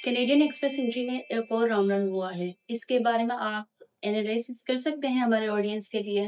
Canadian express entry में एक और राउंड रन हुआ है। इसके बारे में आप एनालिसिस कर सकते हैं हमारे ऑडियंस के लिए?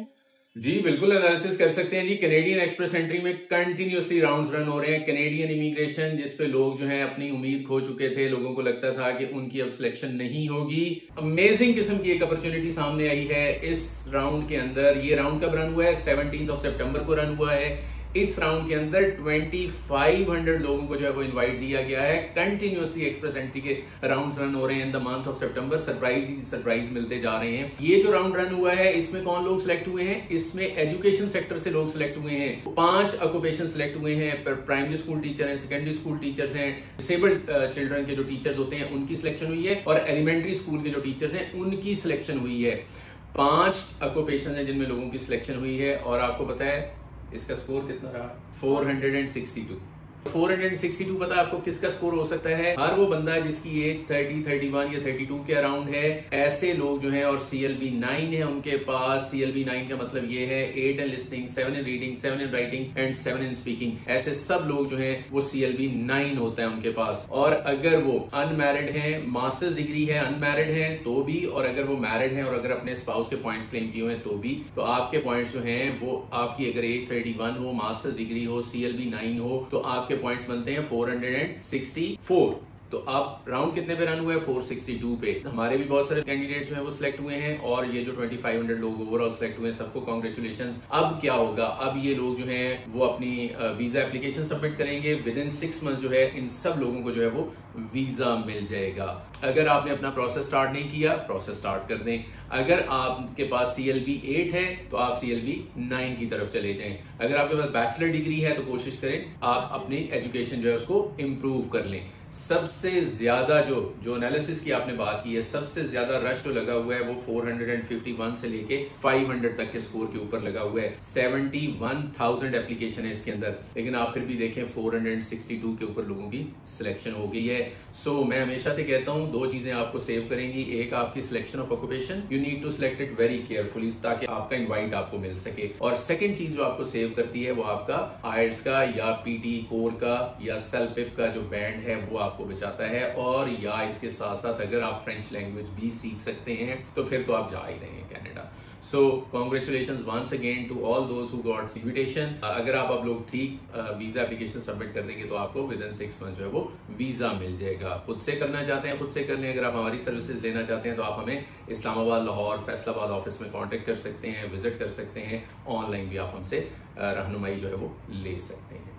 जी बिल्कुल एनालिसिस कर सकते हैं जी। कैनेडियन एक्सप्रेस एंट्री में कंटिन्यूसली राउंड्स रन हो रहे हैं। कैनेडियन इमिग्रेशन जिस पे लोग जो हैं अपनी उम्मीद खो चुके थे, लोगों को लगता था कि उनकी अब सिलेक्शन नहीं होगी। अमेजिंग किस्म की एक अपॉर्चुनिटी सामने आई है इस राउंड के अंदर। ये राउंड कब रन हुआ है? 17 सितंबर को रन हुआ है। इस राउंड के अंदर 2500 लोगों को जो है वो इनवाइट दिया गया है। कंटिन्यूसली एक्सप्रेस एंट्री के राउंड्स रन हो रहे हैं in the month of September. Surprise मिलते जा रहे हैं। ये जो राउंड रन हुआ है इसमें कौन लोग सिलेक्ट हुए हैं? इसमें एजुकेशन सेक्टर से लोग सिलेक्ट हुए हैं। 5 ऑक्यूपेशन सिलेक्ट हुए हैं। प्राइमरी स्कूल टीचर हैं, सेकेंडरी स्कूल टीचर्स हैं, डिसेबल्ड चिल्ड्रन के जो टीचर्स होते हैं उनकी सिलेक्शन हुई है, और एलिमेंट्री स्कूल के जो टीचर्स हैं उनकी सिलेक्शन हुई है। 5 ऑक्यूपेशन है जिनमें लोगों की सिलेक्शन हुई है। और आपको पता है इसका स्कोर कितना रहा? 462। 462 पता है आपको किसका स्कोर हो सकता है? हर वो बंदा जिसकी एज 30, 31 या 32 के अराउंड है, ऐसे लोग जो हैं, और CLB 9 है उनके पास। CLB 9 का मतलब ये है 8 in listening, 7 in reading, 7 in writing and 7 in speaking. ऐसे सब लोग जो हैं वो CLB 9 होता है उनके पास। और अगर वो अनमैरिड हैं, मास्टर्स डिग्री है, अनमैरिड हैं तो भी, और अगर वो मैरिड हैं और अगर अपने स्पाउस के पॉइंट्स क्लेम किए हुए हैं तो भी, तो आपके पॉइंट्स जो हैं वो आपकी अगर एज 31 हो, मास्टर्स डिग्री हो, CLB 9 हो, तो आपके पॉइंट्स बनते हैं 464। तो आप राउंड कितने पे रन हुए? 462 पे। हमारे भी बहुत सारे कैंडिडेट्स हैं वो सिलेक्ट हुए हैं, और ये जो 2500 लोग ओवरऑल सिलेक्ट हुए हैं सबको कांग्रेचुलेशंस। अब क्या होगा? अब ये लोग जो हैं वो अपनी वीजा एप्लीकेशन सबमिट करेंगे। विद इन 6 मंथ जो है इन सब लोगों को जो है वो वीजा मिल जाएगा। अगर आपने अपना प्रोसेस स्टार्ट नहीं किया, प्रोसेस स्टार्ट कर दें। अगर आपके पास CLB 8 है तो आप CLB 9 की तरफ चले जाएं। अगर आपके पास बैचलर डिग्री है तो कोशिश करें आप अपनी एजुकेशन जो है उसको इम्प्रूव कर लें। सबसे ज्यादा जो एनालिसिस की आपने बात की है, सबसे ज्यादा रश जो लगा हुआ है वो 451 से लेके 500 तक के स्कोर के ऊपर लगा हुआ है। 71,000 एप्लीकेशन है इसके अंदर, लेकिन आप फिर भी देखें 462 के ऊपर लोगों की सिलेक्शन हो गई है। सो मैं हमेशा से कहता हूं 2 चीजें आपको सेव करेंगी। एक आपकी selection of occupation, you need to select it very carefully ताकि आपका इनवाइट आपको मिल सके। और सेकंड चीज जो आपको सेव करती है वो आपका आईएलटीएस का या PT कोर का या सेलपिप का जो बैंड है वो आपको बचाता है। और या इसके साथ साथ अगर आप फ्रेंच लैंग्वेज भी सीख सकते हैं तो फिर तो आप जा ही रहे हैं Canada. So congratulations once again to all those who got invitation. अगर आप लोग ठीक वीजा एप्लीकेशन सबमिट कर देंगे तो आपको विद इन 6 मंथ जो है वो वीजा मिल जाएगा। खुद से करना चाहते हैं खुद से कर लें। अगर आप हमारी सर्विसेज लेना चाहते हैं तो आप हमें इस्लामाबाद, लाहौर, फैसलाबाद ऑफिस में कॉन्टेक्ट कर सकते हैं, विजिट कर सकते हैं। ऑनलाइन भी आप हमसे रहनुमाई जो है वो ले सकते हैं।